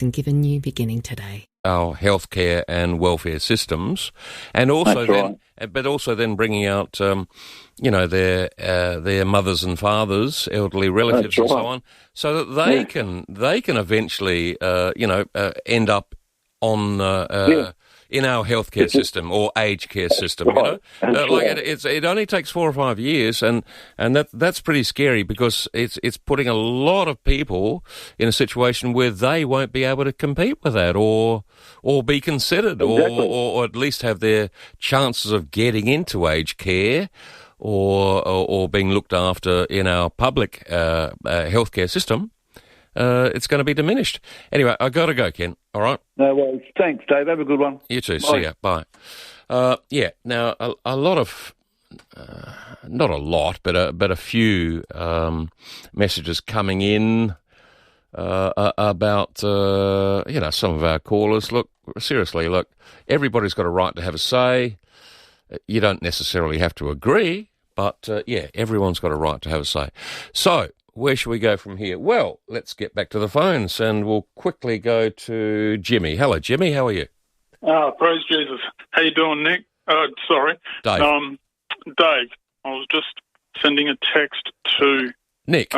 and given you beginning today. Our healthcare and welfare systems, and also but also then bringing out, their mothers and fathers, elderly relatives, and so on, so that they can eventually, end up on in our healthcare system or aged care system. It only takes 4 or 5 years, and that's pretty scary, because it's putting a lot of people in a situation where they won't be able to compete with that, or be considered, or at least have their chances of getting into aged care or being looked after in our public healthcare system. It's going to be diminished. Anyway, I got to go, Ken. All right? No worries. Thanks, Dave. Have a good one. You too. Bye. See ya. Bye. Now, a lot of, not a lot, but a few messages coming in about, some of our callers. Look, seriously, everybody's got a right to have a say. You don't necessarily have to agree, but, everyone's got a right to have a say. So, where should we go from here? Well, let's get back to the phones, and we'll quickly go to Jimmy. Hello, Jimmy. How are you? Praise Jesus. How you doing, Nick? Sorry. Dave. Dave, I was just sending a text to... Nick.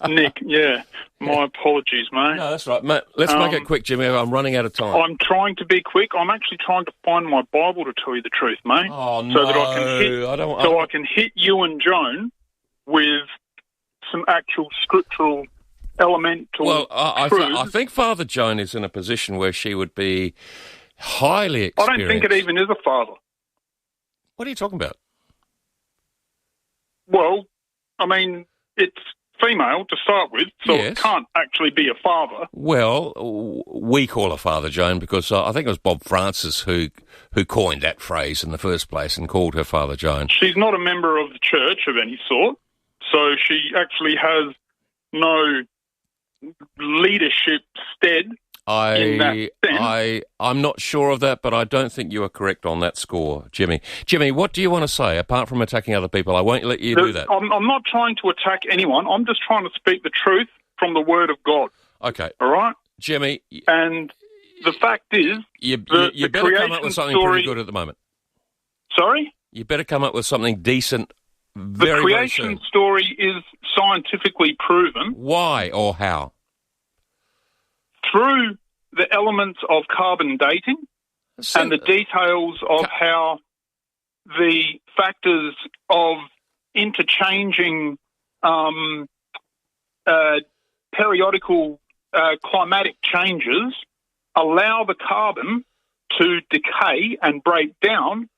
Nick, yeah. My apologies, mate. No, that's right, mate. Let's make it quick, Jimmy. I'm running out of time. I'm trying to be quick. I'm actually trying to find my Bible, to tell you the truth, mate. Oh, no. So that I can hit you and Joan with some actual scriptural elemental I think Father Joan is in a position where she would be highly experienced. I don't think it even is a father. What are you talking about? Well, I mean, it's female to start with, so Yes. It can't actually be a father. Well, we call her Father Joan because I think it was Bob Francis who coined that phrase in the first place and called her Father Joan. She's not a member of the church of any sort, so she actually has no leadership stead in that sense. I'm not sure of that, but I don't think you are correct on that score, Jimmy. Jimmy, what do you want to say, apart from attacking other people? I won't let you do that. I'm not trying to attack anyone. I'm just trying to speak the truth from the Word of God. Okay. All right? Jimmy. And the fact is... You better come up with something pretty good at the moment. Sorry? You better come up with something decent The creation story is scientifically proven. Why or how? Through the elements of carbon dating and the details of how the factors of interchanging periodical climatic changes allow the carbon to decay and break down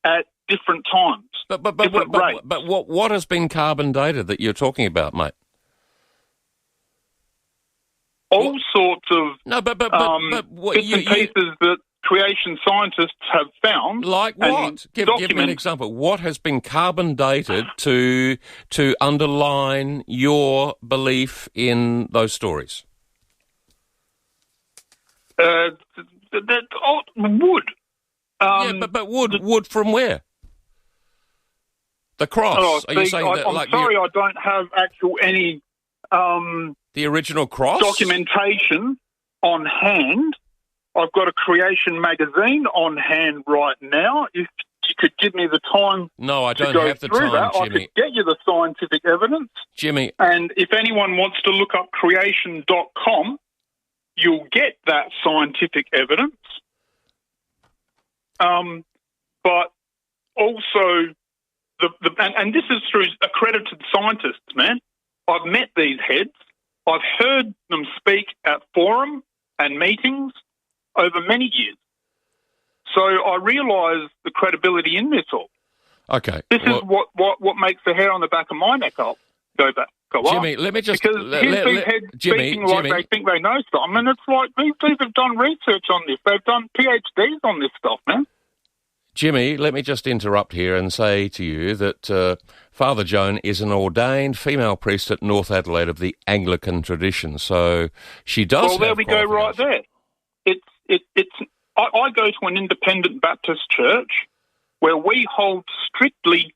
at different times. But what has been carbon dated that you're talking about, mate? All sorts of bits and pieces that creation scientists have found. Like what? Give me an example. What has been carbon dated to underline your belief in those stories? Wood. But wood from where? The cross. Are you saying that? I'm sorry, I don't have any. The original cross? Documentation on hand. I've got a Creation magazine on hand right now. If you could give me the time No, I don't to go have the through time, that, Jimmy. I could get you the scientific evidence. Jimmy. And if anyone wants to look up creation.com, you'll get that scientific evidence. But also, and this is through accredited scientists, man. I've met these heads. I've heard them speak at forum and meetings over many years. So I realise the credibility in this all. Okay. This is what makes the hair on the back of my neck go Jimmy, up. let me just... Because here's these heads speaking like they think they know stuff. I mean, it's like these people have done research on this. They've done PhDs on this stuff, man. Jimmy, let me just interrupt here and say to you that Father Joan is an ordained female priest at North Adelaide of the Anglican tradition, so she does. Well, there we go, right there. I go to an independent Baptist church where we hold strictly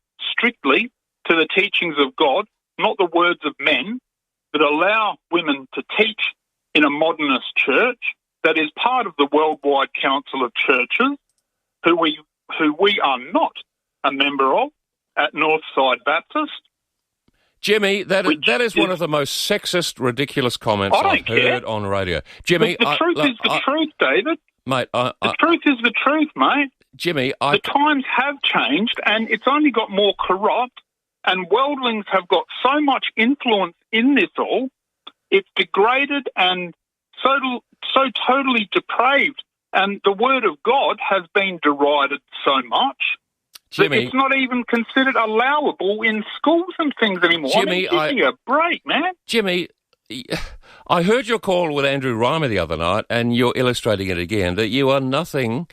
to the teachings of God, not the words of men, that allow women to teach in a modernist church that is part of the Worldwide Council of Churches, who we are not a member of at Northside Baptist. Jimmy, that is one of the most sexist, ridiculous comments I've heard on radio. Jimmy, the truth is the truth, David. Mate, the truth is the truth, mate. Jimmy, the times have changed, and it's only got more corrupt, and worldlings have got so much influence in this all, it's degraded and so totally depraved, and the Word of God has been derided so much. Jimmy, it's not even considered allowable in schools and things anymore. Jimmy, give me a break, man. Jimmy, I heard your call with Andrew Reimer the other night, and you're illustrating it again, that you are nothing,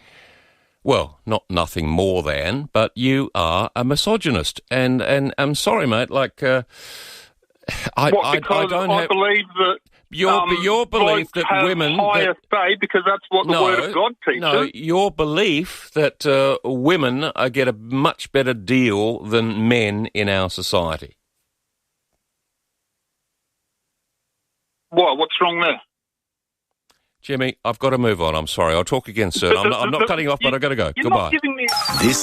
well, not nothing more than, but you are a misogynist. And I'm sorry, mate, like, I believe that your belief that women higher say because that's what the Word of God teaches. No, your belief that women get a much better deal than men in our society. What's wrong there? Jimmy, I've got to move on. I'm sorry. I'll talk again soon. I'm not cutting you off, but I've got to go. You're Goodbye. Not giving me... This